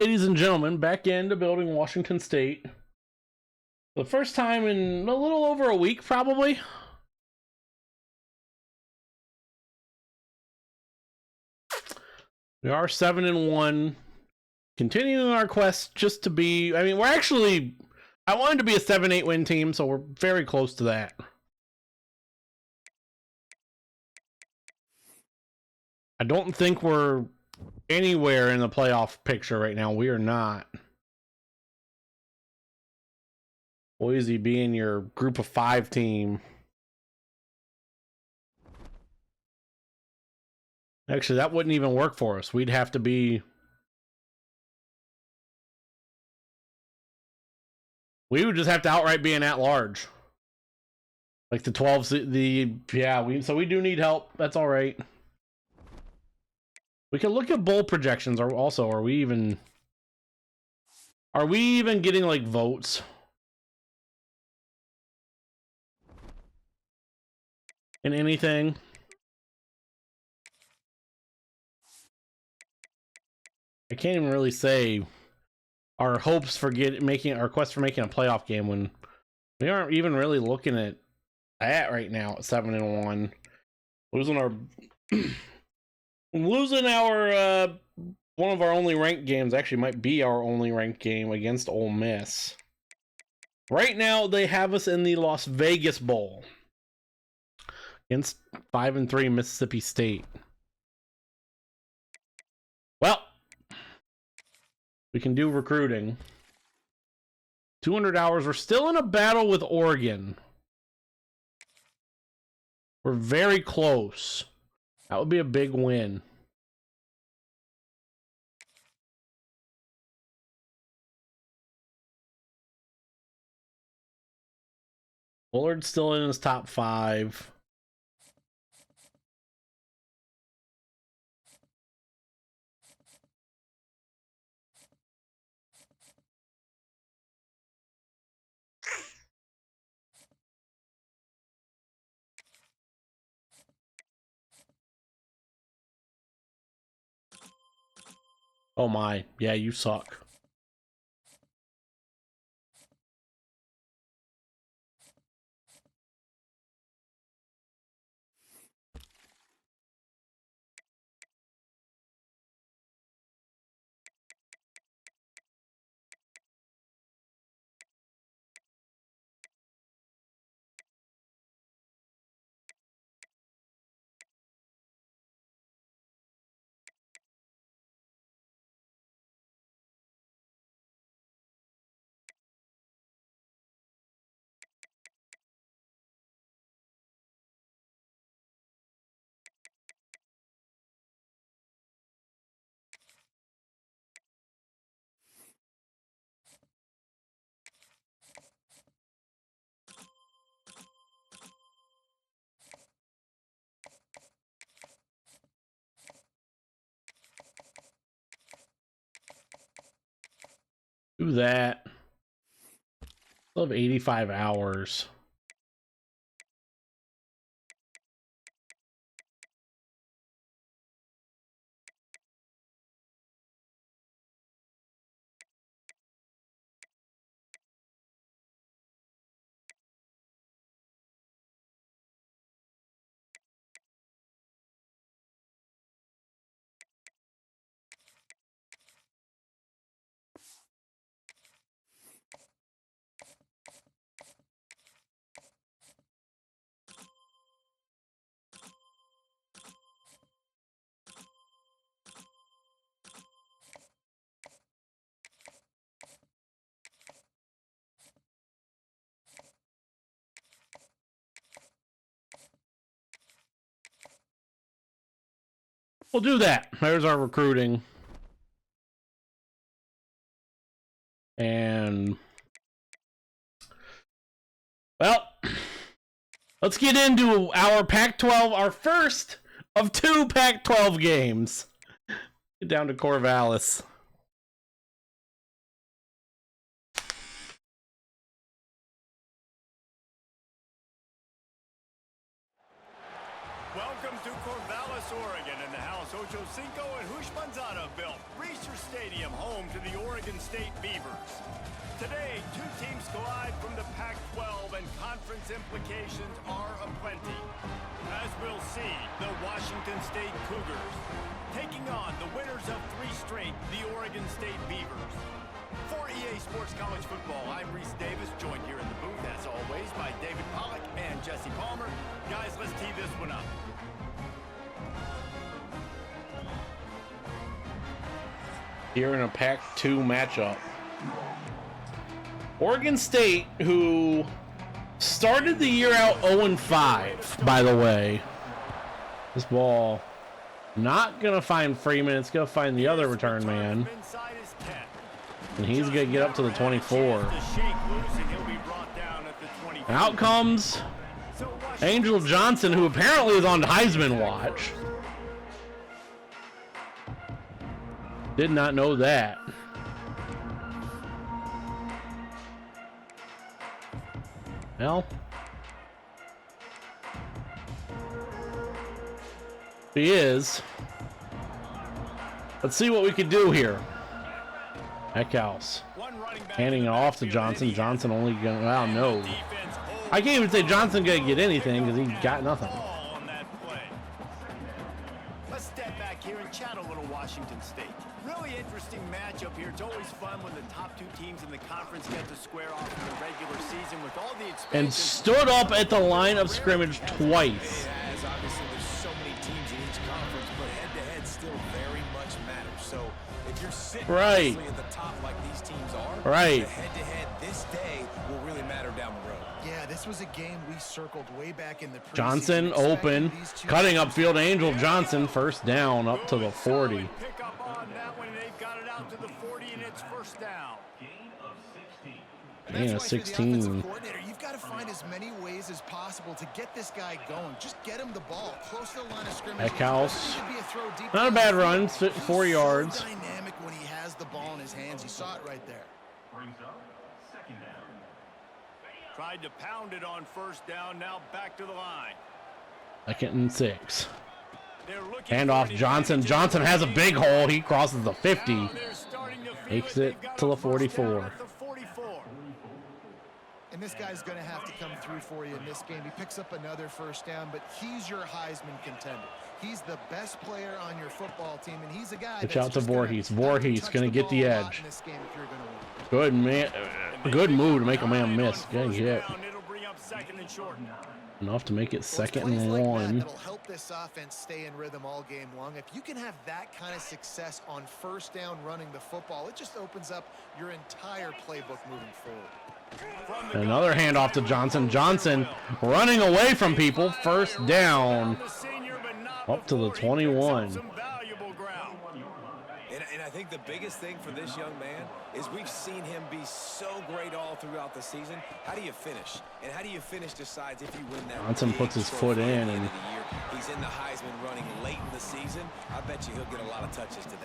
Ladies and gentlemen, back into Building Washington State. For the first time in a little over a week, probably. We are 7-1. Continuing our quest just to be... I mean, we're actually... I wanted to be a 7-8 win team, so we're very close to that. I don't think we're anywhere in the playoff picture right now. We are not. Boise being your group of 5 team. Actually, that wouldn't even work for us. We'd have to be... We would just have to outright be an at-large. Like the 12s, so we do need help. That's all right. We can look at bowl projections. Are we even getting like votes in anything? I can't even really say our hopes for making our quest for making a playoff game when we aren't even really looking at that right now at 7-1. Losing our one of our only ranked games, actually might be our only ranked game, against Ole Miss. Right now they have us in the Las Vegas Bowl against 5-3 Mississippi State. Well, we can do recruiting. 200 hours. We're still in a battle with Oregon. We're very close. That would be a big win. Bullard's still in his top 5. Oh my, yeah, you suck. Do that. Still have 85 hours. We'll do that. There's our recruiting. And well, let's get into our Pac-12, our first of 2 Pac-12 games. Get down to Corvallis. Welcome to Corvallis, Oregon in the house Ocho Cinco and Hoosh Manzana built. Reser Stadium, home to the Oregon State Beavers. Today, two teams collide from the Pac-12 and conference implications are aplenty. As we'll see, the Washington State Cougars taking on the winners of 3 straight, the Oregon State Beavers. For EA Sports College Football, I'm Reese Davis, joined here in the booth, as always, by David Pollack and Jesse Palmer. Guys, let's tee this one up. Here in a Pac-2 matchup. Oregon State, who started the year out 0-5, by the way. This ball not going to find Freeman. It's going to find the other return man. And he's going to get up to the 24. And out comes Angel Johnson, who apparently is on Heisman watch. Did not know that. Well, he is. Let's see what we can do here. Eckhouse handing it off to Johnson. Johnson only gonna, well, no. I can't even say Johnson gonna get anything because he got nothing. Let's step back here and chat a little Washington State. Really interesting matchup here. It's always fun when the top 2 teams in the conference get to square off in the regular season with all the expansion. And stood up at the line of scrimmage twice. Obviously, there's so many teams in each conference, but head-to-head still very much matters. So if you're sitting at the top like these teams are, the head-to-head this day will really matter down the road. Yeah, this was a game we circled way back in the preseason. Johnson open, cutting upfield. Angel Johnson, first down up to the 40. Pick up on that one, and they've got it out to the 40, and it's first down. Gain of 16. You've got to find as many ways as possible to get this guy going. Just get him the ball close to the line of scrimmage. Eckhouse. Not a bad run, 4 yards. So dynamic when he has the ball in his hands. You saw it right there. Tried to pound it on first down, now back to the line. 2nd and 6. Hand off Johnson. Johnson has a big hole. He crosses the 50. Makes it to the 44. And this guy's going to have to come through for you in this game. He picks up another first down, but he's your Heisman contender. He's the best player on your football team, and he's a guy that's out to Voorhees. Voorhees going to get the edge. Good man. Good move to make a man miss. Getting hit. Enough to make it 2nd and 1. That'll help this offense stay in rhythm all game long. If you can have that kind of success on first down running the football, it just opens up your entire playbook moving forward. Another handoff to Johnson. Johnson running away from people. First down. Up to the 21. And I think the biggest thing for this young man is we've seen him be so great all throughout the season. How do you finish? And how do you finish decides if you win that. Johnson puts his foot in. And he's in the Heisman running late in the season. I bet you he'll get a lot of touches today.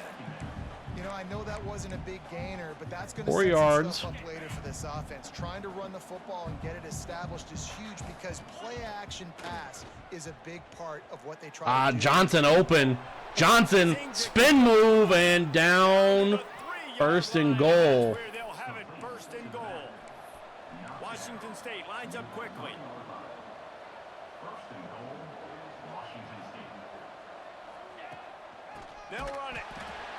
You know, I know that wasn't a big gainer, but that's going to 4 yards up later for this offense. Trying to run the football and get it established is huge because play action pass is a big part of what they try to do. Johnson open. Johnson spin move and down. 1st and goal. They'll have it 1st and goal. Washington State lines up quickly. They'll run it.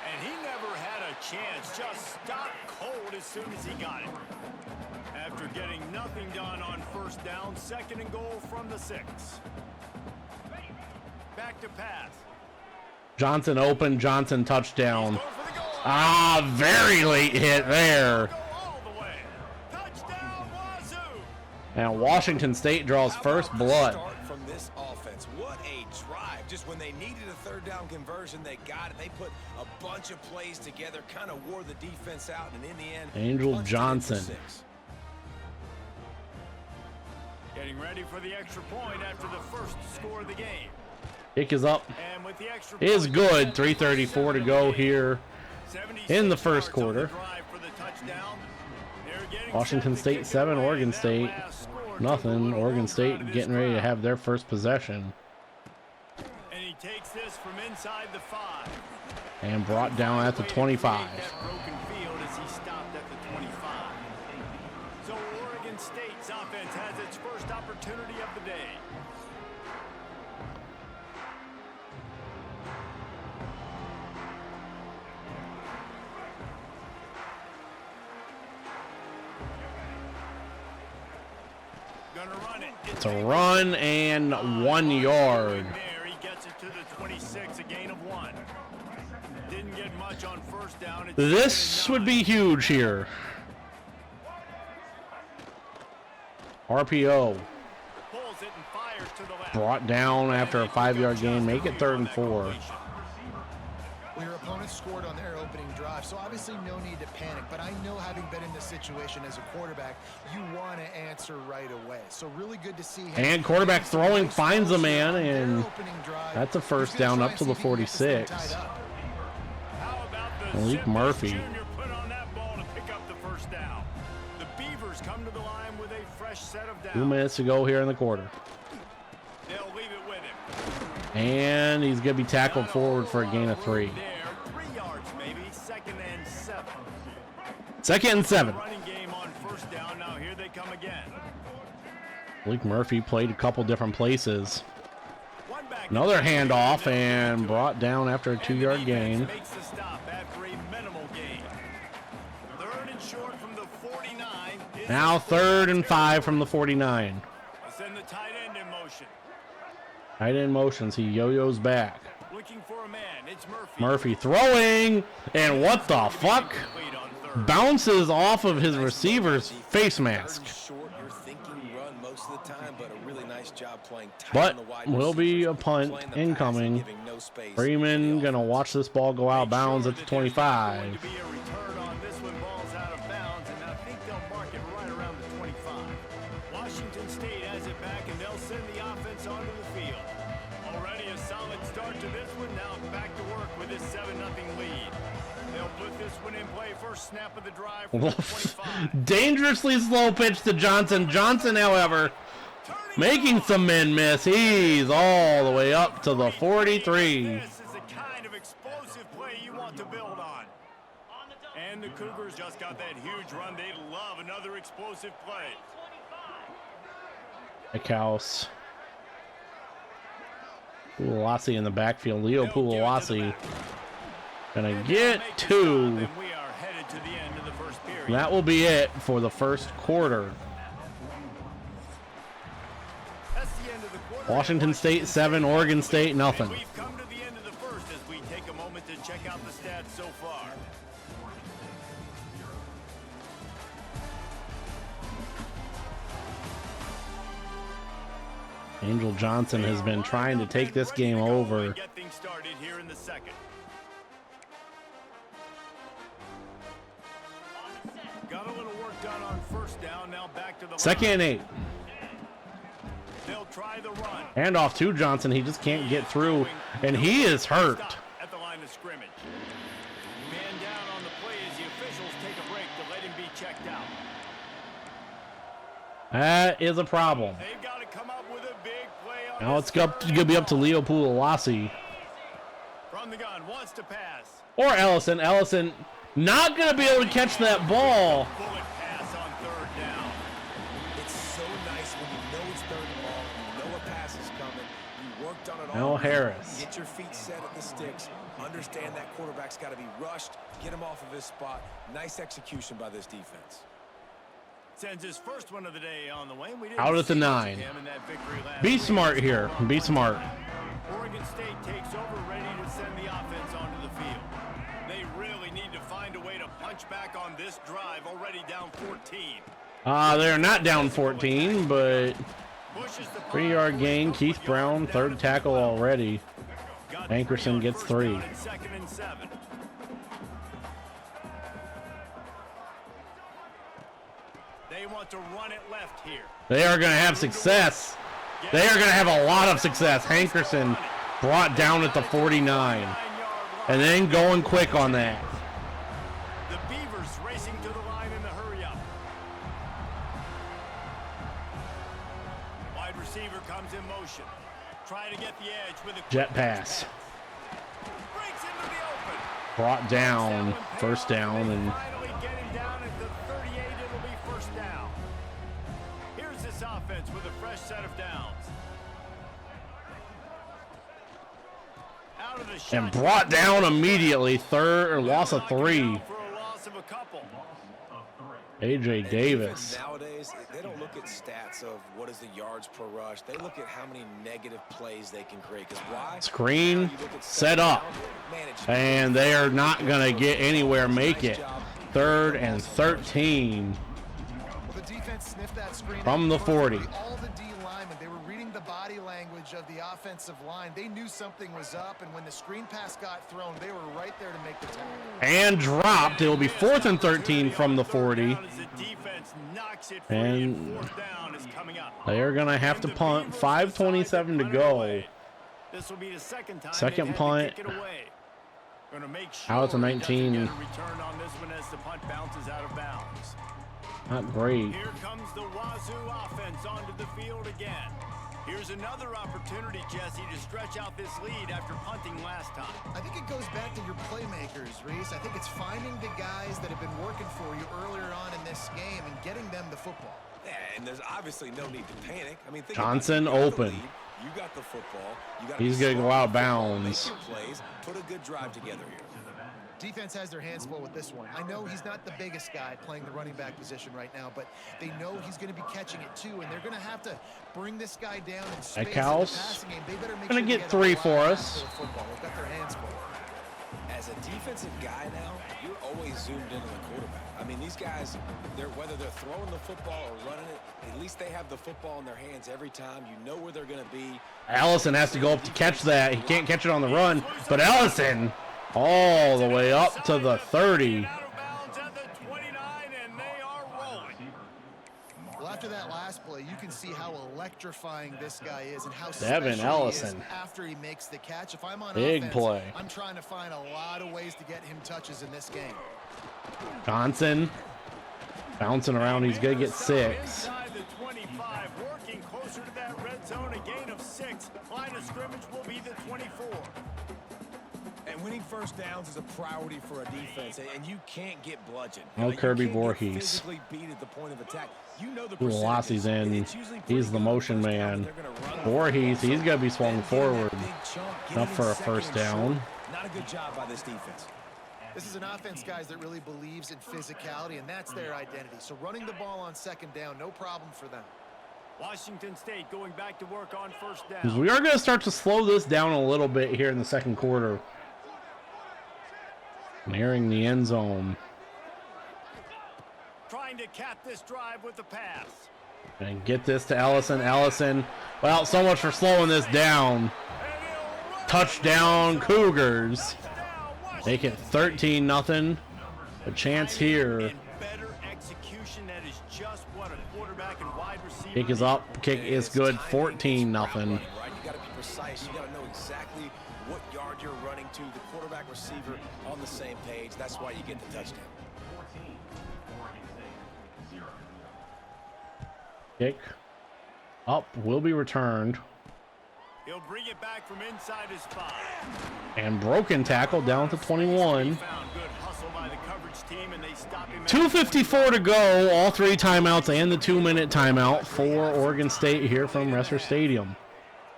And he never had a chance. Just stopped cold as soon as he got it. After getting nothing done on first down, 2nd and goal from the 6. Back to pass. Johnson open. Johnson touchdown. Very late hit there. And Washington State draws first blood. From this offense, what a drive. Just when they needed a 3rd down conversion, they got it. They put a bunch of plays together, kind of wore the defense out, and in the end, Angel Johnson. Getting ready for the extra point after the first score of the game. Kick is up. Is good. 3:34 to go here in the first quarter. Washington State 7, Oregon State nothing. Oregon State getting ready to have their first possession. And he takes this from inside the 5. And brought down at the 25. That broken field as he stopped at the 25. So Oregon State's offense has its first opportunity of the day. It's a run and 1 yard. There, he gets it to the 26, a gain of 1. Didn't get much on first down. This would be huge here. RPO. Pulls it and fires to the left. Brought down after a 5-yard gain. Make it 3rd and 4. Well, your opponent scored on their opening drive, so obviously no need to panic. But I know, having been in this situation as a quarterback, you want to answer right away. So really good to see him. And quarterback throwing finds a man, and that's a first down up to the 46. Malik Murphy. Put on that ball to pick up the first down. The Beavers come to the line with a fresh set of downs. 2 minutes to go here in the quarter. They'll leave it with him. And he's going to be tackled forward for a gain of 3. 3 yards maybe. 2nd and 7. 2nd and 7. Running game on first down. Now here they come again. Malik Murphy played a couple different places. Another handoff and brought down after a 2-yard gain. Makes the stop after a minimal gain. 3rd and short from the 49. Now 3rd and 5 from the 49. Send the tight end in motion. Tight end motions. He yo-yos back. Looking for a man. It's Murphy. Murphy throwing, and what the fuck? Bounces off of his receiver's face mask. But will be a punt incoming. Freeman gonna watch this ball go out of bounds at the 25. Washington State has it back, and they'll send the offense onto the field. Already a solid start to this one. Now back to work with this 7-0 lead. They'll put this one in play. First snap of the drive from the 25. Dangerously slow pitch to Johnson. Johnson, however, making some men miss. He's all the way up to the 43. This is the kind of explosive play you want to build on. And the Cougars just got that huge run. They love another explosive play. House. Pugliese in the backfield. Leo Pugliese gonna get 2. We are headed to the end of the first period. That will be it for the first quarter. That's the end of the quarter. Washington State 7, Oregon State nothing. We've come to the end of the first as we take a moment to check out the stats so far. Angel Johnson has been trying to take this game over. Get things started here in the second. Got a little work done on first down. Now back to the 2nd and 8. They'll try the run. Hand off to Johnson. He just can't get through, and he is hurt. At the line of scrimmage. Man down on the play as the officials take a break to let him be checked out. That is a problem. They've got to come up with a big play on Now it's going to be up to Leo Pugliese. From the gun, wants to pass. Or Ellison. Ellison not going to be able to catch that ball. Bullet pass on 3rd down. It's so nice when you know it's 3rd and long, you know a pass is coming, you worked on it all. Now Harris. Get your feet set at the sticks. Understand that quarterback's got to be rushed. Get him off of his spot. Nice execution by this defense. Sends his first one of the day on the way. Out at the 9. Be smart here. Be smart. Oregon State takes over, ready to send the offense onto the field. They really need to find a way to punch back on this drive, already down 14. They're not down 14, but 3-yard gain. Keith Brown, 3rd tackle already. Ankerson gets 3. 2nd and 7. They want to run it left here. They are going to have success. They are going to have a lot of success. Hankerson brought down at the 49. And then going quick on that. The Beavers racing to the line in the hurry up. Wide receiver comes in motion. Try to get the edge with a Jet pass. brought down, first down, and Finally getting down at the 38, it'll be first down. Here's this offense with a fresh set of downs. Out of the and shotgun. brought down immediately. Loss of 3. For a loss of a couple. AJ Davis. Nowadays, they don't look at stats of what is the yards per rush. They look at how many negative plays they can create. Because why? Screen set up, and they are not going to get anywhere. Make it 3rd and 13 Well, the defense sniffed that screen from the 40. All the D linemen, they were reading the body language of the offensive line. They knew something was up, and when the screen pass got thrown, they were right there to make the tackle. And dropped. It will be 4th and 13 from the 40. And they are going to have to punt. 5:27 to go. This will be the second time Second punt. Out to 19. Return on this one as the punt bounces out of bounds. Not great. Here comes the Wazoo offense onto the field again. Here's another opportunity, Jesse, to stretch out this lead after punting last time. I think it goes back to your playmakers, Reese. I think it's finding the guys that have been working for you earlier on in this game and getting them the football. Yeah, and there's obviously no need to panic. I mean, think Johnson about it. You got the open. lead, you got the football. You got He's going to go out of bounds. plays. Put a good drive together here. Defense has their hands full with this one. I know he's not the biggest guy playing the running back position right now, but they know he's going to be catching it too, and they're going to have to bring this guy down in space in the passing game. They better make Gonna sure get they 3 a for lot us. after the football. They've got their hands full. As a defensive guy now, you're always zoomed into the quarterback. I mean, these guys, whether they're throwing the football or running it, at least they have the football in their hands every time. You know where they're going to be. Allison has to go up to catch that. He can't catch it on the run, but Allison all the way up to the 30. Out of bounds at the 29, and they are rolling. Well, after that last play, you can see how electrifying this guy is and how Devin special Ellison. he is after he makes the catch. If I'm on Big offense, play. I'm trying to find a lot of ways to get him touches in this game. Johnson bouncing around. He's going to get 6. Inside the 25, working closer to that red zone, a gain of 6. Line of scrimmage will be the 24. And winning first downs is a priority for a defense, and you can't get bludgeoned. No You Kirby can't get Voorhees. physically beat at the point of attack. You know the Velocity's percentages. in. It's usually pretty He's the good on motion first down, man. but they're gonna run the Voorhees, football. he's going to be swung Then getting forward. that big chunk, getting Enough for a it second first and short. down. Not a good job by this defense. This is an offense, guys, that really believes in physicality, and that's their identity. So running the ball on second down, no problem for them. Washington State going back to work on first down. We are going to start to slow this down a little bit here in the second quarter. Nearing the end zone. Trying to cap this drive with the pass. And get this to Ellison. Ellison. Well, so much for slowing this down. Touchdown Cougars. Make it 13-0. A chance here. In better execution, that is just what a quarterback and wide receiver. Kick is up. Kick is good. 14-0. Right? You got to be precise. You got to know exactly what yard you're running to. The quarterback receiver on the same page. That's why you get the touchdown. Kick up will be returned. He'll bring it back from inside his 5. And broken tackle down to 21. Found good hustle by the coverage team, and they stop him at 2:54 to go. All 3 timeouts and the 2-minute timeout for Oregon State here from Resser Stadium.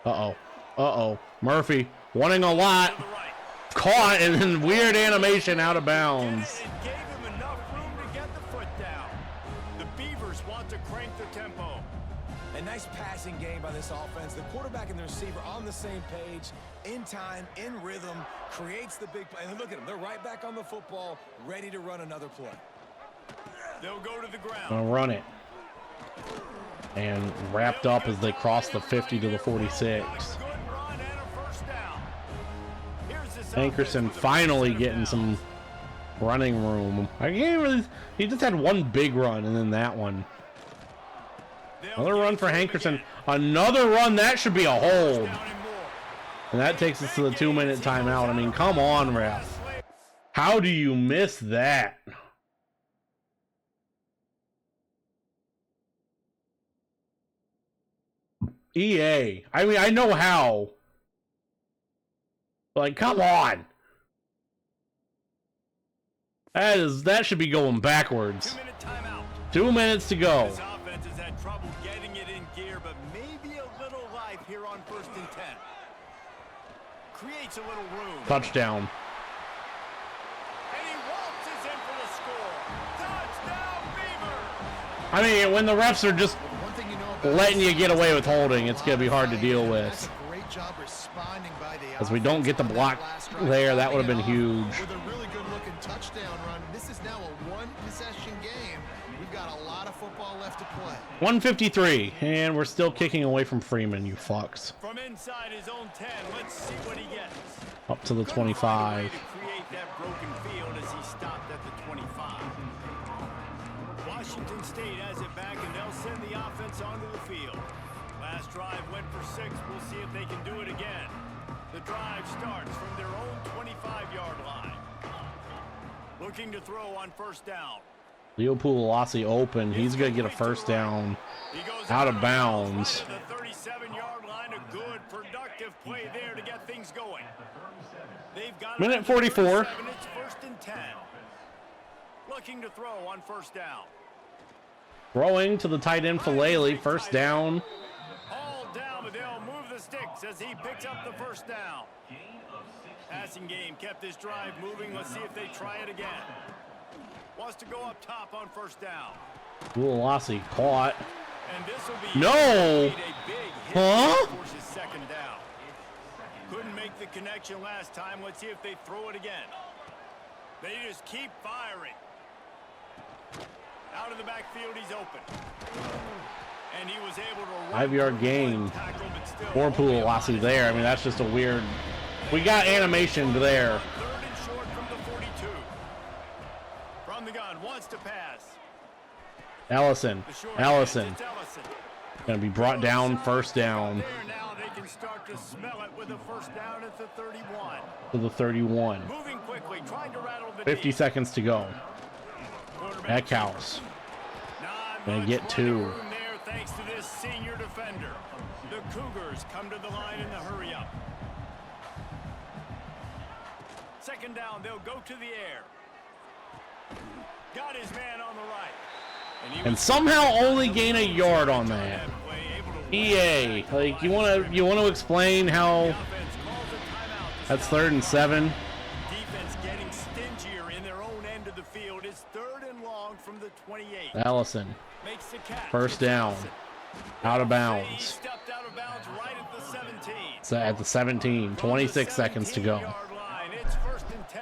Uh-oh. Uh-oh. Murphy wanting a lot. the right. Caught and then weird animation out of bounds. It gave him enough room to get the foot down. The Beavers want to crank the tempo. A nice passing game by this offense. The quarterback and the receiver on the same page, in time, in rhythm, creates the big play. And look at them. They're right back on the football, ready to run another play. They'll go to the ground. Gonna run it. And wrapped up as they cross the 50 to the 46. Good run and a first down. Here's this Hankerson offense with a finally first set of getting downs. some running room. I can't really. He just had one big run and then that one. Another run for Hankerson. Another run. That should be a hold. And that takes us to the 2-minute timeout. I mean, come on, ref. How do you miss that? EA. I mean, I know how. Like, come on. That should be going backwards. 2-minute timeout. 2 minutes to go. This offense has had trouble getting it in gear, but maybe a little life here on 1st and 10. Creates a little room. Touchdown. And he waltzes in for the score. Touchdown, Beavers! I mean, when the refs are just letting you get away with holding, it's going to be hard to deal with. As we don't get the block there, that would have been huge. With a really good-looking touchdown run. This is now a one-possession game. We've got a lot of football left to play. 153, and we're still kicking away from Freeman, you fucks. From inside his own 10, let's see what he gets. Up to the 25. To create that broken field as he stopped at the 25. Washington State has it back, and they'll send the offense onto the field. Last drive went for 6. We'll see if they can do it again. The drive starts from their own 25-yard line. Looking to throw on 1st down. Leopold open. He's going to get a 1st down out of bounds. The 37-yard line, a good, productive play there to get things going. They've got minute 44. It's 1st and 10. Looking to throw on 1st down. Throwing to the tight end Falele. 1st down. All down, but they'll move the sticks as he picks up the 1st down. Passing game kept this drive moving. Let's see if they try it again. Wants to go up top on 1st down. Ulassi caught. And this will be No. a big hit. Huh? Forces 2nd down. Couldn't make the connection last time. Let's see if they throw it again. They just keep firing. Out of the backfield, he's open. And he was able to 5-yard gain. For Ulassi there. I mean, that's just a weird. We got animation there. 3rd and short from the 42. From the gun, wants to pass. Ellison. Ellison. Going to be brought down. 1st down. Now they can start to smell it with a 1st down at the 31. To the 31. Moving quickly, trying to rattle the 50 deep. seconds to go. Eckhouse. Going to get 2. Room there thanks to this senior defender. The Cougars come to the line in the hurry up. 2nd down, they'll go to the air. Got his man on the right. And somehow only gain a yard on that. EA, like you want to explain how that's 3rd and 7. Defense getting stingier in their own end of the field. It's 3rd and long from the 28. Ellison. Makes the catch. 1st down. Out of He bounds. stepped out of bounds right at the 17. So at the 17. 26 seconds to go. 17-yard line, it's 1st and 10.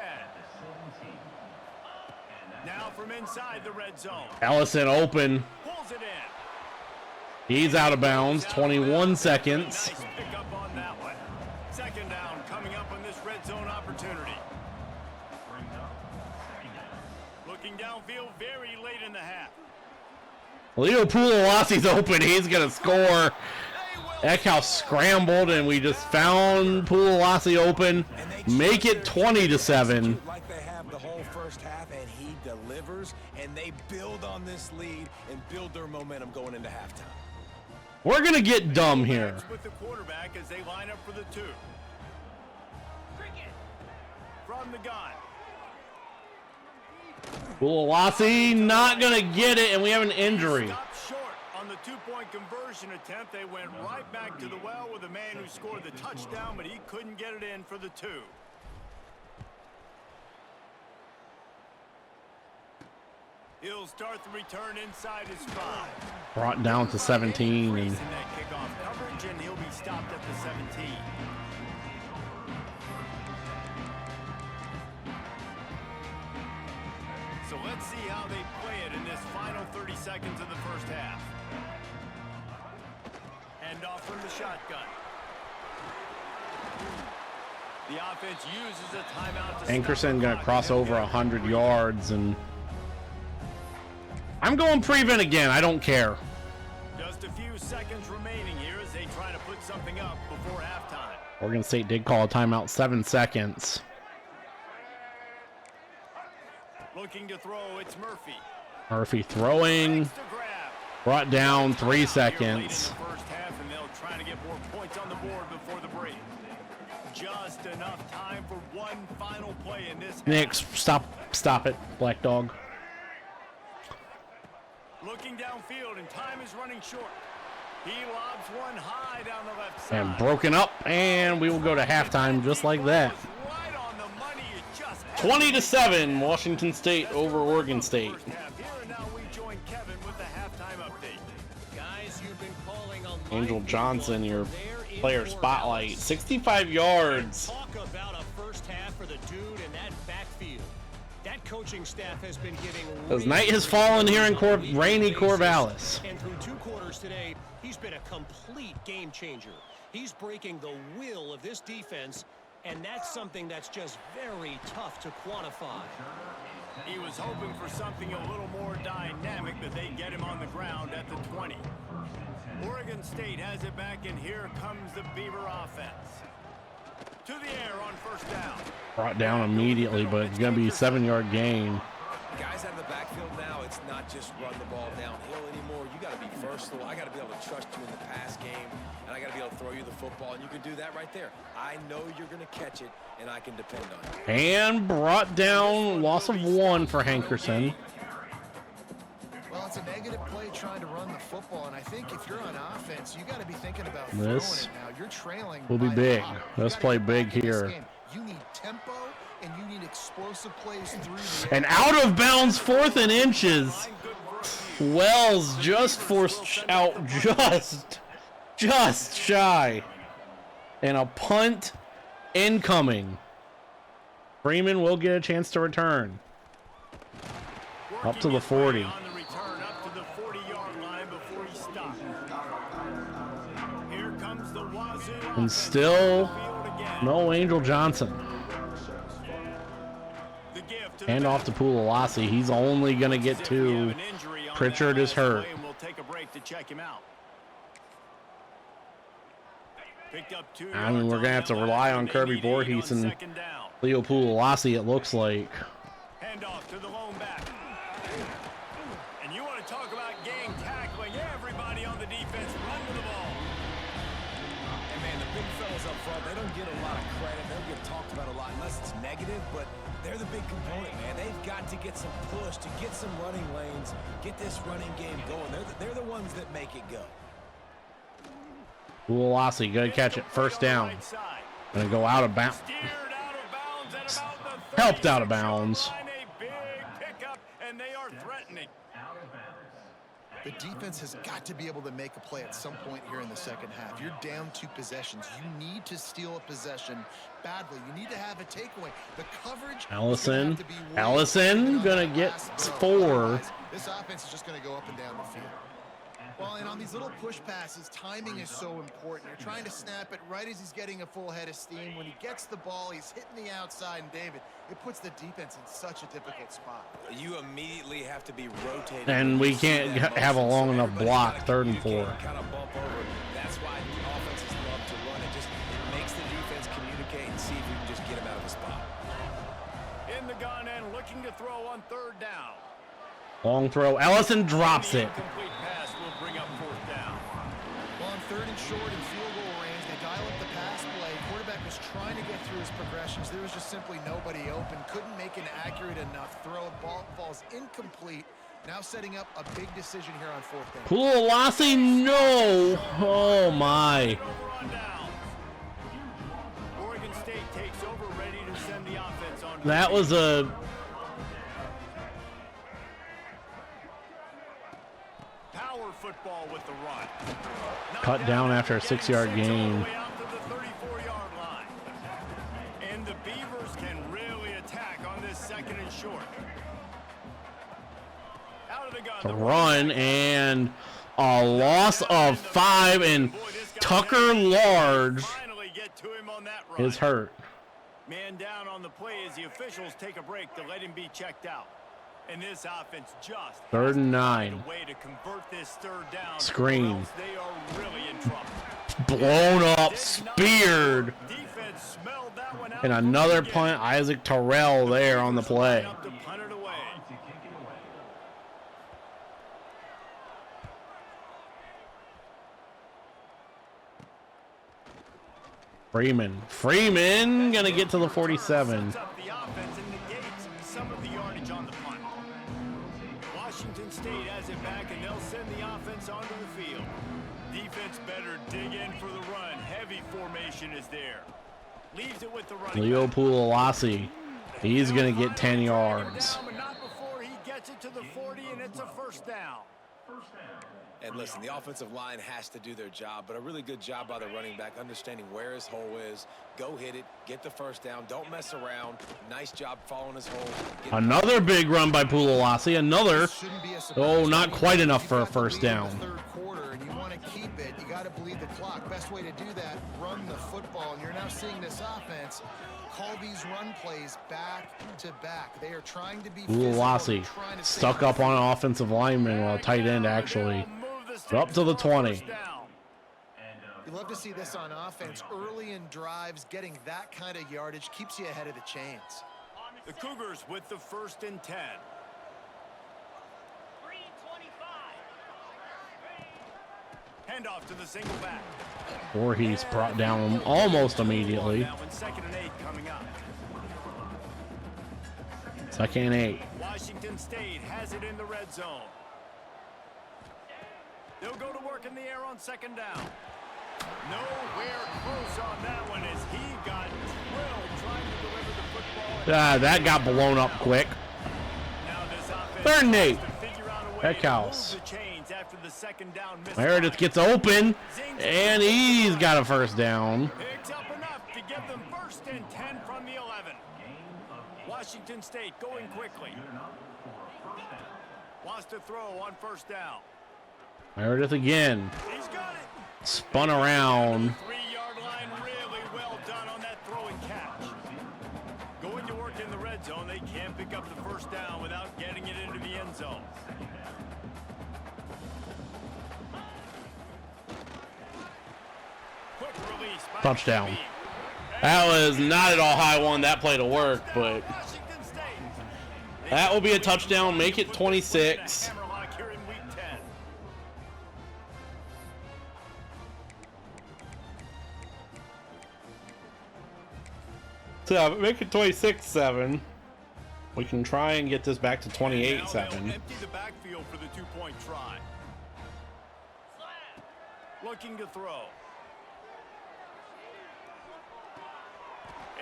Now from inside the red zone. Ellison open. Pulls it in. He's out of bounds. 21 seconds. Nice pick up on that one. 2nd down coming up on this red zone opportunity. Looking downfield very late in the half. Leo Pulawasi's open. He's going to score. Eckhouse scrambled, and we just found Pulawasi open. Make it 20-7. Like they have the whole 1st half, and he delivers, and they build on this lead and build their momentum going into halftime. We're going to get dumb here. With the quarterback as they line up for the 2. From the gun. Pulawasi not going to get it, and we have an injury. Stopped short on the 2-point conversion attempt. They went right back to the well with the man who scored the touchdown, but he couldn't get it in for the 2. He'll start the return inside his 5. Brought down to 17. In that kickoff coverage, and he'll be stopped at the 17. So let's see how they play it in this final 30 seconds of the 1st half. Hand off from the shotgun. The offense uses a timeout to Ankerson going to cross over 100 yards, and I'm going prevent again. I don't care. Just a few seconds remaining here as they try to put something up before halftime. Oregon State did call a timeout. 7 seconds. Looking to throw, it's Murphy. Murphy throwing. Takes the grab. Brought down 3 Here late in seconds. the 1st half, and they'll try to get more points on the board before the break. Just enough time for one final play in this half. Nick, stop Stop it, Black Dog. Looking downfield, and time is running short. He lobs one high down the left side. And broken up, and we will go to halftime just like that. Right on the money. It just 20-7, Washington State over Oregon State. Here and now we join Kevin with the halftime update. Guys, you've been calling on Angel Johnson, your player spotlight, 65 yards. Talk about a first half for the dude in that backfield. That coaching staff has been giving. As night has fallen here in rainy Corvallis. And through 2 quarters today, he's been a complete game changer. He's breaking the will of this defense, and that's something that's just very tough to quantify. He was hoping for something a little more dynamic, but they get him on the ground at the 20. Oregon State has it back, and here comes the Beaver offense. To the air on first down. Brought down immediately, but it's going to be a 7-yard gain. Guys out of the backfield now, it's not just run the ball downhill anymore. You got to be versatile. I got to be able to trust you in the pass game, and I got to be able to throw you the football, and you can do that right there. I know you're going to catch it, and I can depend on you. And brought down, loss of 1 for Hankerson. Well, it's a negative play trying to run the football, and I think if you're on offense, you got to be thinking about This throwing it now. You're trailing. will be by a big. lot. Let's You play gotta big get back in this here. game. You need tempo, and you need explosive plays through the And out of bounds, 4th and inches. Wells just forced out just shy. And a punt incoming. Freeman will get a chance to return. Up to the 40. On the return, up to the 40-yard line before he stopped. Here comes the Wazoo And offense still field again. no Angel Johnson. The gift to the Hand off to Pulalasi. He's only going to get If we have 2. an injury on Pritchard that is last hurt. play, and we'll take a break to check him out. Picked up 2 I mean, yards we're going to have to rely on They Kirby need 8 Voorhees on and second down. Leo Pulalasi, it looks like. Hand off to the lone back. And you want to talk about gang tackling. Everybody on the defense run with the ball. And man, the big fellas up front, they don't get a lot of credit. They don't get talked about a lot unless it's negative, but they're the big component, man. They've got to get some push, to get some running lanes, get this running game going. They're the ones that make it go. Pulalasi, good catch it. First down. Right side. Going to go out of bounds. Steered out of bounds at about the Helped out of 36-yard bounds. line. A big pickup, and they are threatening. The defense has got to be able to make a play at some point here in the second half. You're down 2 possessions. You need to steal a possession badly. You need to have a takeaway. The coverage. Allison. Allison going to get 4. This offense is just going to go up and down the field. Well, and on these little push passes, timing is so important. You're trying to snap it right as he's getting a full head of steam. When he gets the ball, he's hitting the outside, and David, it puts the defense in such a difficult spot. You immediately have to be rotating. And we can't have a long enough block, 3rd and 4. Kind of bump over. That's why the offenses love to run it. It makes the defense communicate and see if you can just get him out of the spot. In the gun and looking to throw on 3rd down. Long throw. Ellison drops The it. incomplete pass will bring up 4th down. Well, on 3rd and short and field goal range, they dial up the pass play. Quarterback was trying to get through his progressions. There was just simply nobody open. Couldn't make an accurate enough throw. Ball falls incomplete. Now setting up a big decision here on 4th down. Pulalasi, no. Oh, my. Over on downs. Oregon State takes over, ready to send the offense on. That was a... Power football with the run. Cut down after a 6-yard gain. Out to the 34-yard line. And the Beavers can really attack on this 2nd and short. Out of the gun. The run and a loss of 5, and Tucker Large Finally get to him on that run. is hurt. Man down on the play as the officials take a break to let him be checked out. And this offense just 3rd and 9. a way to convert this 3rd down. Screen. or else they are really in trouble. Blown up, speared. Defense smelled that one out. And another punt. Isaac Terrell there on the play. Up to punt it away. Freeman going to get to the 47. Sets up the offense and negates some of the yards State has it back, and they'll send the offense onto the field. Defense better dig in for the run. Heavy formation is there. Leaves it with the running Leo back. Pulalasi. He's going to get 10 yards. Down, but not before he gets it to the 40, and it's a first down. And listen, the offensive line has to do their job, but a really good job by the running back, understanding where his hole is. Go hit it, get the first down, don't mess around. Nice job following his hole. Another big run by Pulalasi. Another. Oh, not quite enough for a first down. Third quarter, and you want to keep it. You got to bleed the clock. Best way to do that, run the football. And you're now seeing this offense call these run plays back to back. They are trying to be Pulalasi stuck up on an offensive lineman, or a tight end actually. Up to the 20. You love to see this on offense. Early in drives, getting that kind of yardage keeps you ahead of the chains. The Cougars with the 1st and 10. Handoff to the single back. Voorhees brought down almost immediately. 2nd and 8 coming up. 2nd and 8. Washington State has it in the red zone. They'll go to work in the air on 2nd down. Nowhere close on that one as he got drilled trying to deliver the football. That got blown up quick. Now this offense 3rd and 8. has to figure out a way That to counts. move the chains after the 2nd down misfire. Meredith gets open, and he's got a first down. Picks up enough to give them 1st and 10 from the 11. Washington State going quickly. Wants to throw on 1st down. Meredith again. He's got it. Spun around. 3-yard line, really well done on that throw and catch. Going to work in the red zone, they can't pick up the 1st down without getting it into the end zone. Quick release by Touchdown. Bean. That was not at all how I wanted that play to work, but Washington State. that will be a touchdown. Make it 26. Hammerlock here in week 10. So make it 26-7. We can try and get this back to Now they'll 28-7. empty the backfield for the 2-point try. Looking to throw.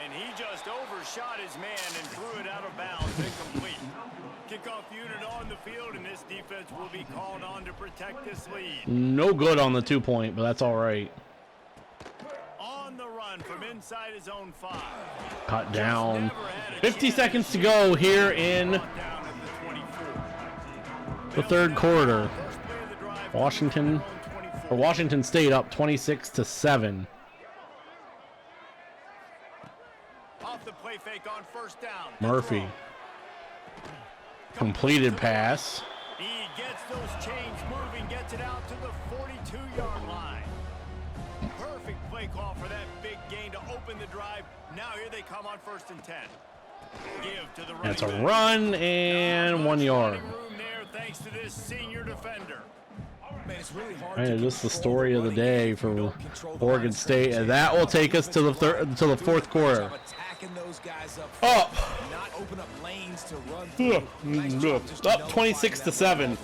And he just overshot his man and threw it out of bounds, incomplete. Kickoff unit on the field, and this defense will be called on to protect this lead. No good on the 2-point, but that's all right. On the run from inside his own 5. Cut down. 50 seconds to go here in Down at the 24. the 3rd quarter. First play of the drive, Washington on 24. Washington State up 26-7. Off the play fake on 1st down. Murphy. Completed pass. He gets those chains moving, gets it out to the 42-yard line. Perfect play call for that big gain to open the drive. Now here they come on 1st and 10. Give to the running That's a back. run and 1 yard. Running room there thanks to this senior defender. Man, it's really hard Right, to this is the control story of the running day game if you for don't control the Oregon line of State, scrimmage. and that will take us to the 4th quarter. Attacking those guys up, Up. front, not open up lanes to run through. Nice job just Up nullifying 26-7. that altogether.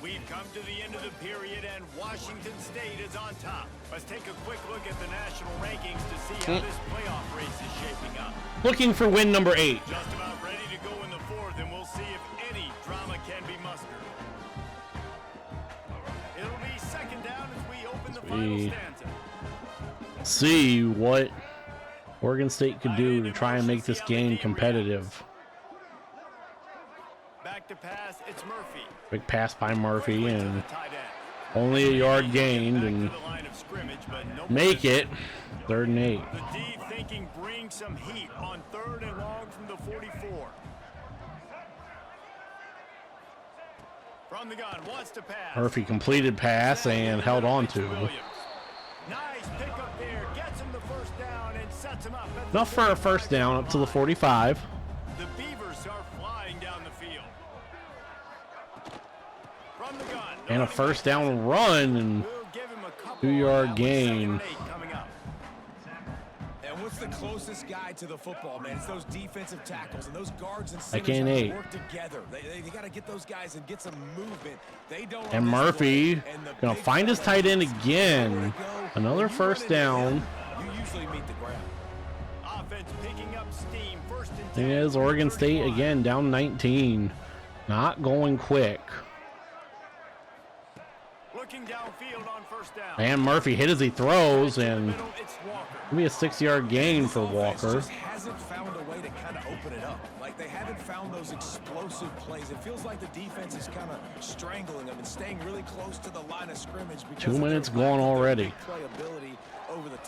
We've come to the end of the period, and Washington State is on top. Let's take a quick look at the national rankings to see how this playoff race is shaping up. Looking for win number 8. Just about ready to go in the 4th, and we'll see if any drama can be mustered. It'll be 2nd down as we open the final stanza. See what Oregon State could do to try and make this game competitive. Back to pass, it's Murphy. Big pass by Murphy, Quickly to and the tight end. only a yard Back gained, to and the line of scrimmage, but no make it 3rd and 8. The D thinking bring some heat on 3rd and long from the 44. From the gun, wants to pass. Murphy completed pass and held on to. Williams. Nice pickup there, gets him the 1st down and sets him up. at the Enough for a first down up to the 45. The Beavers are flying down the field. From the gun. And a first down run, and We'll give him a couple 2-yard on that one. gain. 2nd and 8 coming up. And what's the closest guy to the football, man. It's those defensive tackles and those guards and I can't centers work together. They got to get those guys and get some movement. They don't. And Murphy gonna find his tight end again. Another first down. You usually meet the ground. Offense picking up steam. First and 10. It is Oregon State again, down 19. Not going quick. Looking downfield on first down. And Murphy hit as he throws, and maybe a 6-yard gain for Walker. Just hasn't found a way to kind of open it up. Like they haven't found those explosive plays. It feels like the defense is kind of strangling them and staying really close to the line of scrimmage. 2 minutes gone already.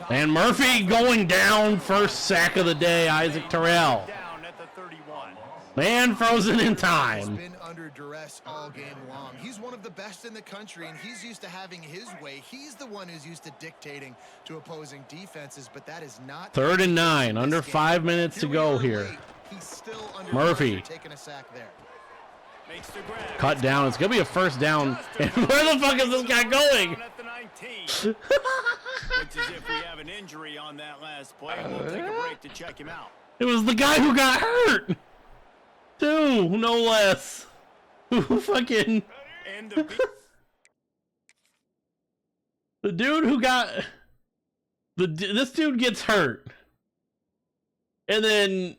And Murphy going down, first sack of the day, Isaac Terrell. Down at the 31. Man frozen in He's time. been under duress all game long. He's one of the best in the country, and he's used to having his way. He's the one who's used to dictating to opposing defenses, but that is not 3rd and 9, under 5 minutes to go here. He's still under Murphy. pressure, taking a sack there. Makes the grab. Cut down. It's going to be a first down. And where the fuck is this guy going? Down at the 19. Looks as if we have an injury on that last play. We'll take a break to check him out. It was the guy who got hurt. 2, no less. Who fucking... And The dude who got... This dude gets hurt. And then...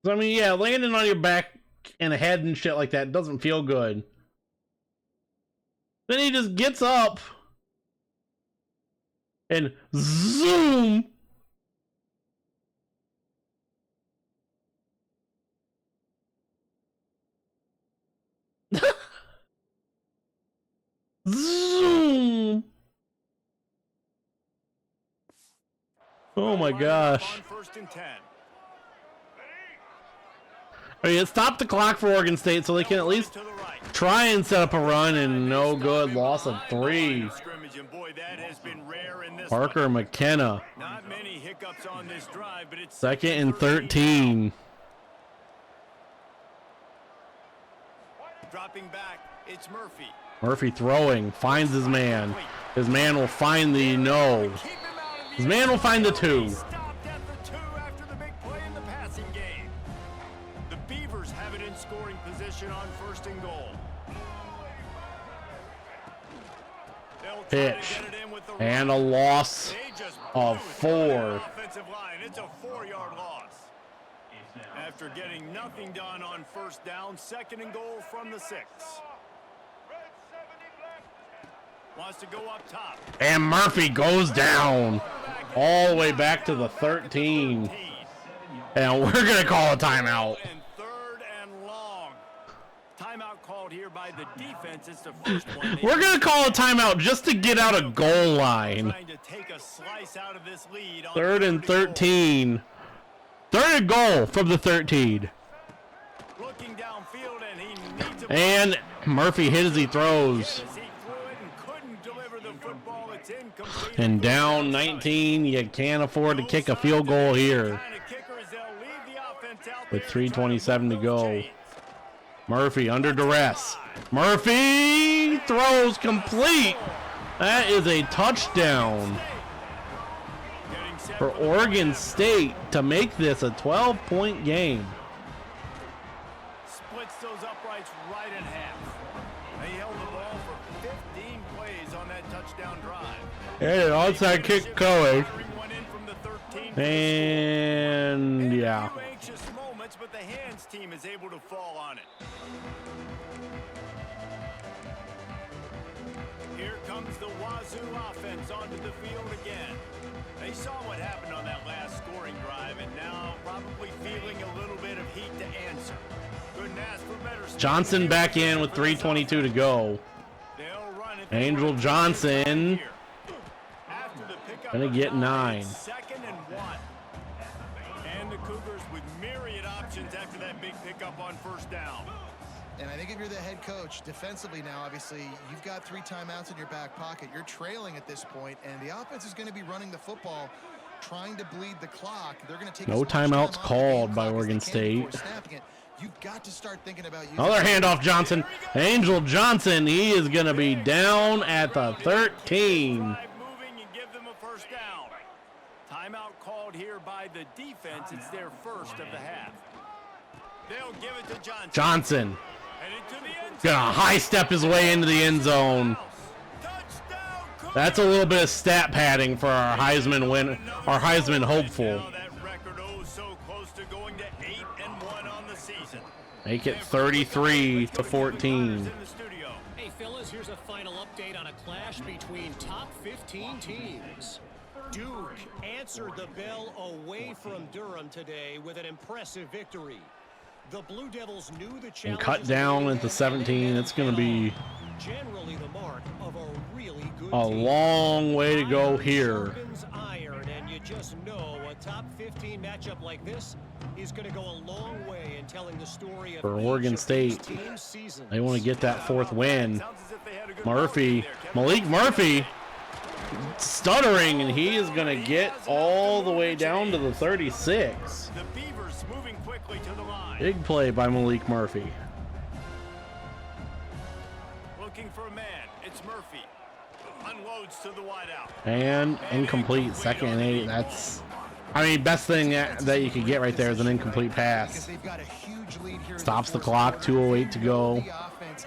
I mean, yeah, landing on your back and a head and shit like that doesn't feel good. Then he just gets up and zoom. Zoom. Oh my gosh. on first and 10. I mean, it stopped the clock for Oregon State so they can at least try and set up a run, and no good. Loss of 3. Parker McKenna. Not many hiccups on this drive, but it's 2nd and 13. dropping back. It's Murphy. Murphy throwing, finds his man. His man will find the no. His man will find the 2. Stopped at the 2 after the big play in the passing game. The Beavers have it in scoring position on first and goal. They'll try to Pitch. get it in with the And a run. loss They just of blew through their 4. offensive line. It's a 4-yard loss. After getting nothing done on first down, 2nd and goal from the 6. Wants to go up top. And Murphy goes down all the way back to the 13. And we're going to call a timeout. And 3rd and long. Timeout called here by the defense. It's the first one. We're going to call a timeout just to get out a goal line. Trying to take a slice out of this lead on 3rd and 3rd 13. 3rd and goal from the 13. Looking downfield, and he needs a And Murphy hit as he throws. as he threw it and couldn't deliver the football. It's incomplete. And down 19, you can't afford to kick a field goal here. Kind of kicker as they'll leave the offense out With there 3:27 to trying go. move chains. Murphy under duress. Murphy throws complete. That is a touchdown Getting set for Oregon State to make this a 12-point game. Splits those uprights right in half. They held the ball for 15 plays on that touchdown drive. And an onside kick going. One in from the 13 for the And yeah. A few anxious moments, but the hands team is able to fall on it. Here comes the Wazoo offense onto the field again. They saw what happened on that last scoring drive, and now probably feeling a little bit of heat to answer. Couldn't ask for better. Johnson back in with 3:22 to go. They'll run it. Angel Johnson After the pickup gonna of get 9, 9. 2nd and 1. And the Cougars with myriad options after that big pickup on first down. And I think if you're the head coach, defensively now, obviously, you've got 3 timeouts in your back pocket. You're trailing at this point, and the offense is going to be running the football, trying to bleed the clock. They're going to take no timeouts called by Oregon State. You've got to start thinking about another handoff. Johnson, Angel Johnson, he is going to be down at the 13. Moving and give them a first down. Timeout called here by the defense. It's their first of the half. They'll give it to Johnson. Johnson gonna high step his way into the end zone. That's a little bit of stat padding for our Heisman win, our Heisman hopeful. Make it 33-14. Hey fellas, here's a final update on a clash between top 15 teams. Duke answered the bell away from Durham today with an impressive victory. The Blue Devils knew the challenge. And cut down into 17. It's going to be generally the mark of a really good a team. long way to go here. Iron, and you just know a top 15 matchup like this is going to go a long way in telling the story of For Oregon State, they want to get that 4th win. Malik Murphy stuttering, and he is going to get all the way down to the 36. The Beavers moving quickly to the line. Big play by Malik Murphy. Looking for a man. It's Murphy. Unloads to the wideout. And incomplete. 2nd and 8. That's, I mean, best thing that you could get right there is an incomplete pass. Stops the clock. 2:08 to go.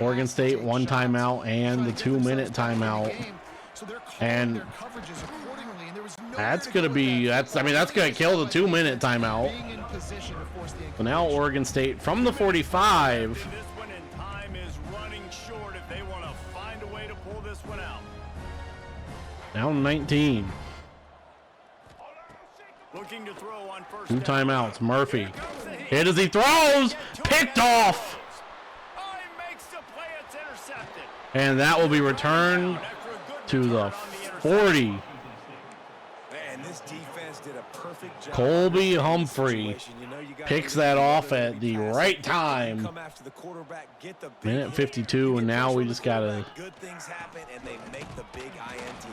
Oregon State 1 timeout and the 2-minute timeout. And that's going to be, that's going to kill the 2-minute timeout. So now Oregon State from the 45. This one in time is running short if they want to find a way to pull this one out. Down 19. Looking to throw on first 2 down. timeouts. Murphy. Hit as he throws. Picked off. Oh, he makes the play. It's intercepted. And that will be returned to the 40. Man, this defense did a perfect job. Colby Humphrey picks that off at the right time. Minute 52, and now we just gotta. Good things happen, and they make the big INT.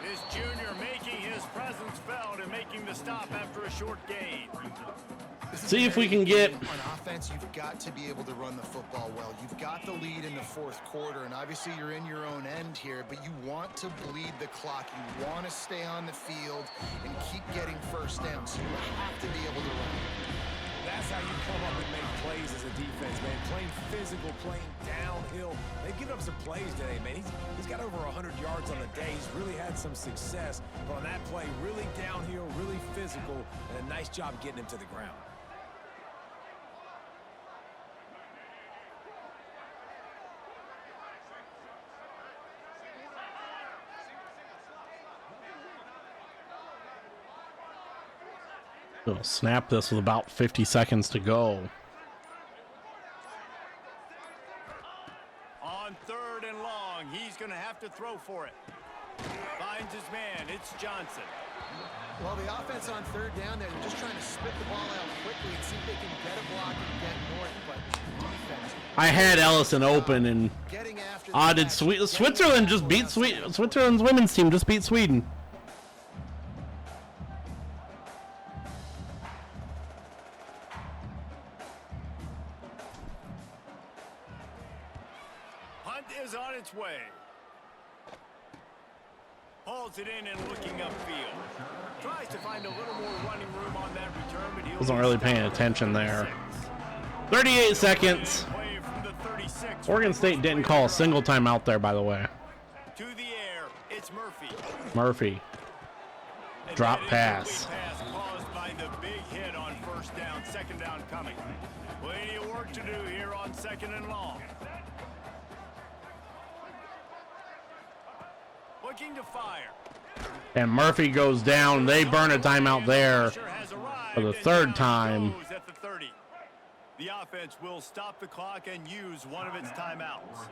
This junior making his presence felt and making the stop after a short gain. See if we can get. On offense, you've got to be able to run the football well. You've got the lead in the 4th quarter, and obviously you're in your own end here, but you want to bleed the clock. You want to stay on the field and keep getting first down, so you have to be able to run. That's how you come up and make plays as a defense, man. Playing physical, playing downhill. They've given up some plays today, man. He's got over 100 yards on the day. He's really had some success. But on that play, really downhill, really physical, and a nice job getting him to the ground. We'll snap this with about 50 seconds to go. On 3rd and long, he's going to have to throw for it. Finds his man. It's Johnson. Well, the offense on 3rd down there, they're just trying to spit the ball out quickly and see if they can get a block and get north, but defense. I had Ellison open, and did Switzerland just beat Switzerland's women's team just beat Sweden. Is on its way. Hauls it in and looking upfield. Tries to find a little more running room on that return, but he'll Wasn't really paying attention there. 38 seconds. Oregon State didn't call a single timeout there, by the way. To the air, it's Murphy. Murphy. Drop pass. Caused by the big hit on 1st down, 2nd down coming. Plenty of work to do here on 2nd and long. Looking to fire. And Murphy goes down. They burn a timeout there for the 3rd time. At the 30. The offense will stop the clock and use one of its timeouts.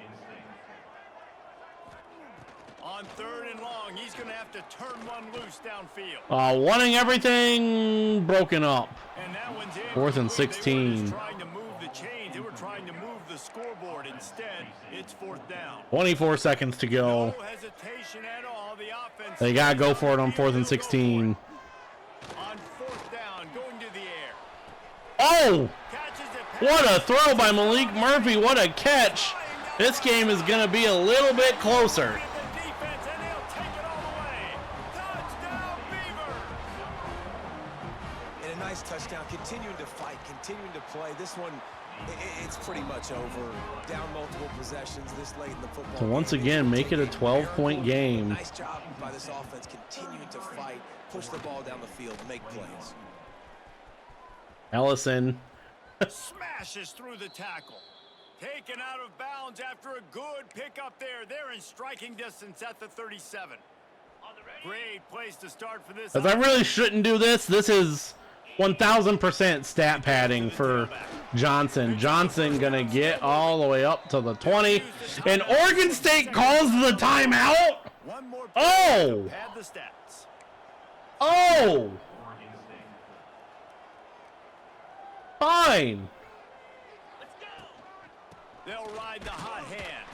On 3rd and long, he's going to have to turn one loose downfield. Wanting everything broken up. And that one's in. 4th and 16. They were trying to move the chains. They were trying to move the scoreboard. Instead, it's 4th down. 24 seconds to go. No hesitation at all. The offense. They gotta go for it on 4th and 16. On 4th down, going to the air. Oh! Catches it. What a throw by Malik Murphy. What a catch. This game is going to be a little bit closer. The defense, and they'll take it all the way. Touchdown, Beavers! And a nice touchdown. Continuing to fight, continuing to play. This one, it's pretty much over. Down multiple possessions this late in the football So once game. again, make it a 12-point game. Nice job by this offense continuing to fight, push the ball down the field, make plays. Ellison. Smashes through the tackle. Taken out of bounds after a good pickup there. They're in striking distance at the 37. Great place to start for this. As I really shouldn't do this. This is 1,000% stat padding for Johnson. Johnson gonna get all the way up to the 20. And Oregon State calls the timeout. One more Oh! to pad the stats. Oh! Fine. They'll ride the hot hand.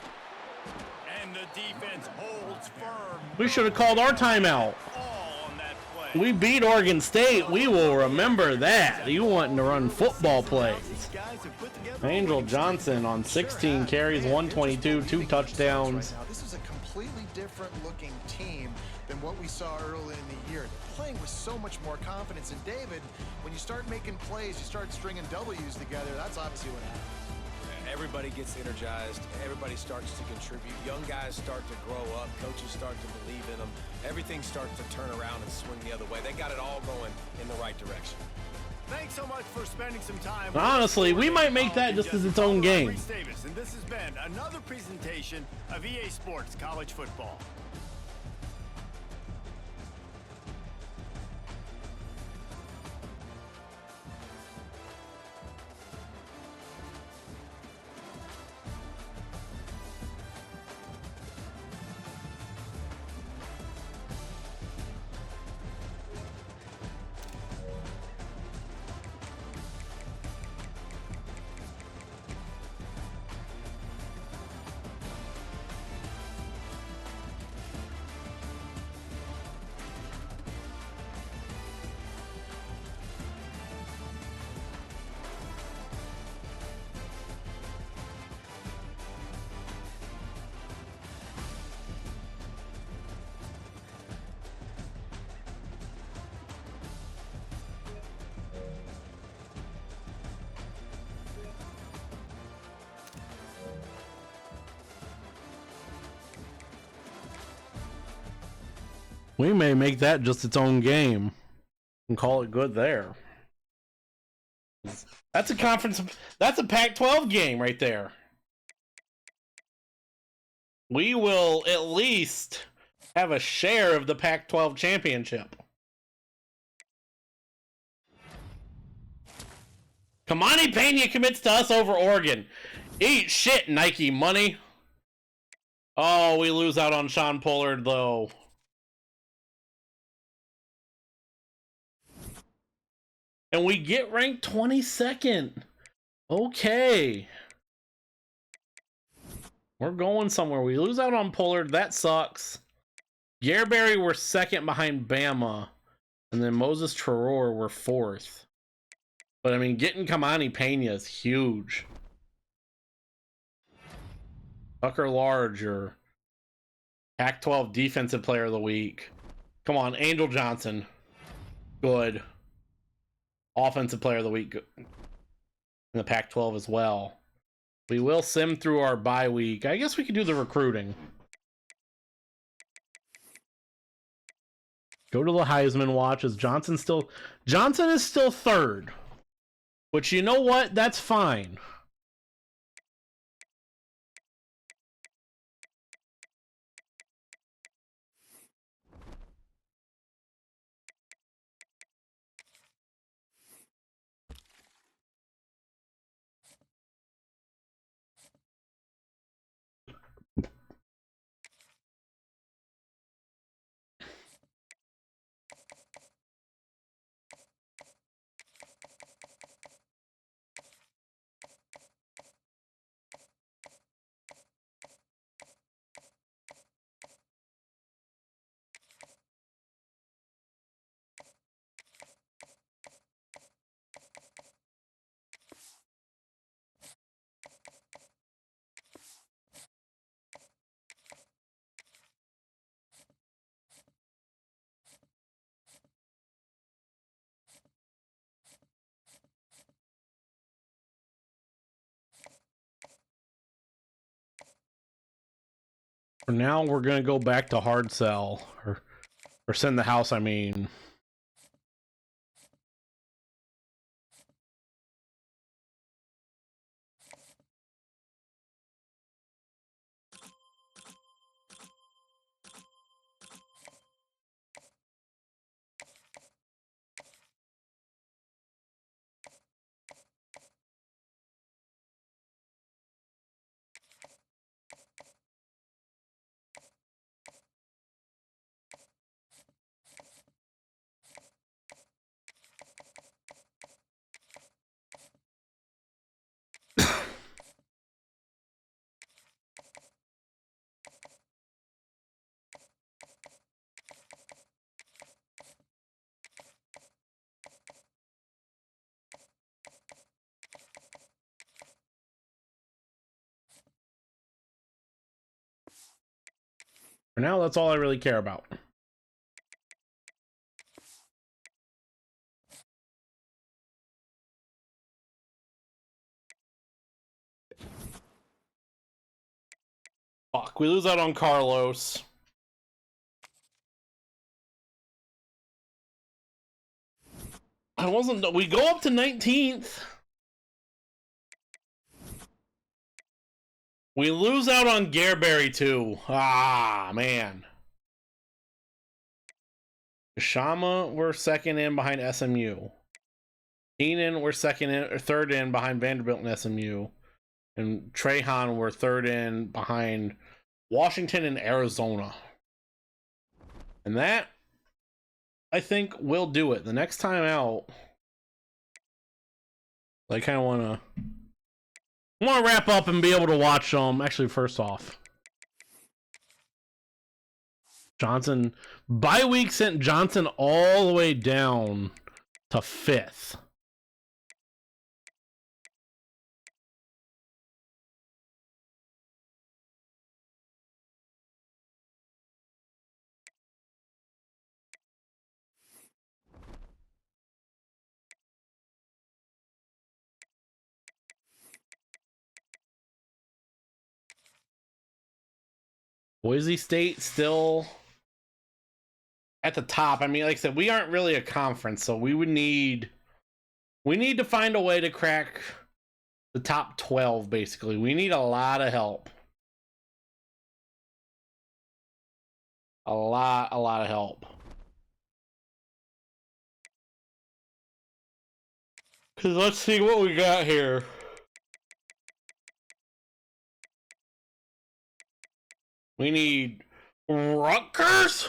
And the defense holds firm. We should have called our timeout. All on that play. We beat Oregon State. We will remember that. You wanting to run football plays. These guys have put together Angel Johnson on 16 carries, 122, 2 touchdowns. This is a completely different looking team than what we saw early in the year. They're playing with so much more confidence. And David, when you start making plays, you start stringing W's together, that's obviously what happens. Everybody gets energized. Everybody starts to contribute. Young guys start to grow up. Coaches start to believe in them. Everything starts to turn around and swing the other way. They got it all going in the right direction. Thanks so much for spending some time. Honestly, we might make that just as its own game. Reese Davis, and this has been another presentation of EA Sports College Football. We may make that just its own game and call it good there. That's a conference. That's a Pac-12 game right there. We will at least have a share of the Pac-12 championship. Kamani Pena commits to us over Oregon. Eat shit, Nike money. Oh, we lose out on Sean Pollard, though. And we get ranked 22nd. Okay. We're going somewhere. We lose out on Pollard. That sucks. Gareberry, we're second behind Bama. And then Moses Traore, we're fourth. But, I mean, getting Kamani Pena is huge. Tucker Large, your Pac-12 Defensive Player of the Week. Come on, Angel Johnson. Good. Offensive Player of the Week in the Pac-12 as well. We will sim through our bye week. I guess we could do the recruiting. Go to the Heisman watch. Johnson is still third. Which, you know what? That's fine. For now, we're gonna go back to hard sell, or send the house, I mean. For now, that's all I really care about. Fuck, we lose out on Carlos. We go up to 19th. We lose out on Gareberry too. Ah, man. Shama, we're second in behind SMU. Keenan, we're third in behind Vanderbilt and SMU. And Trahan, we're third in behind Washington and Arizona. And that, I think, will do it. The next time out, I kind of want to wrap up and be able to watch them. Actually, first off, Johnson, bye week sent Johnson all the way down to 5th. Boise State still at the top. I mean, like I said, we aren't really a conference, so we need to find a way to crack the top 12, basically. We need a lot of help. A lot of help. Because let's see what we got here. We need Rutgers?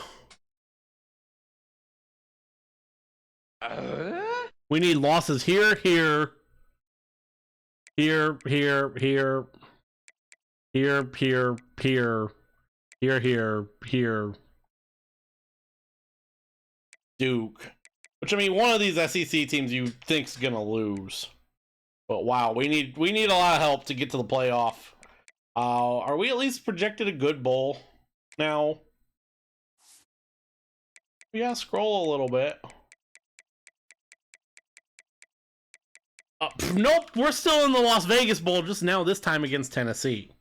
We need losses here, here, here, here, here, here, here, here. Duke. Which, I mean, one of these SEC teams you think's gonna lose. But wow, we need a lot of help to get to the playoff. Are we at least projected a good bowl now? We gotta scroll a little bit. Nope, we're still in the Las Vegas Bowl, just now this time against Tennessee.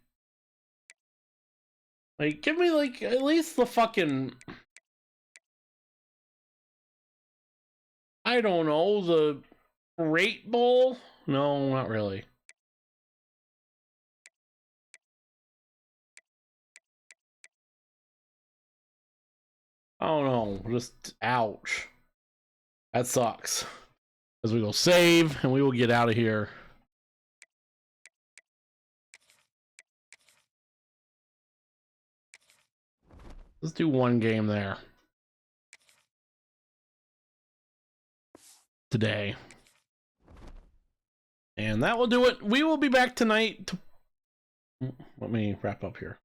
Like, give me, like, at least the fucking... I don't know, the Rate Bowl? No, not really. I don't know, just ouch. That sucks. As we go save, and we will get out of here. Let's do one game there. Today. And that will do it. We will be back tonight. Let me wrap up here.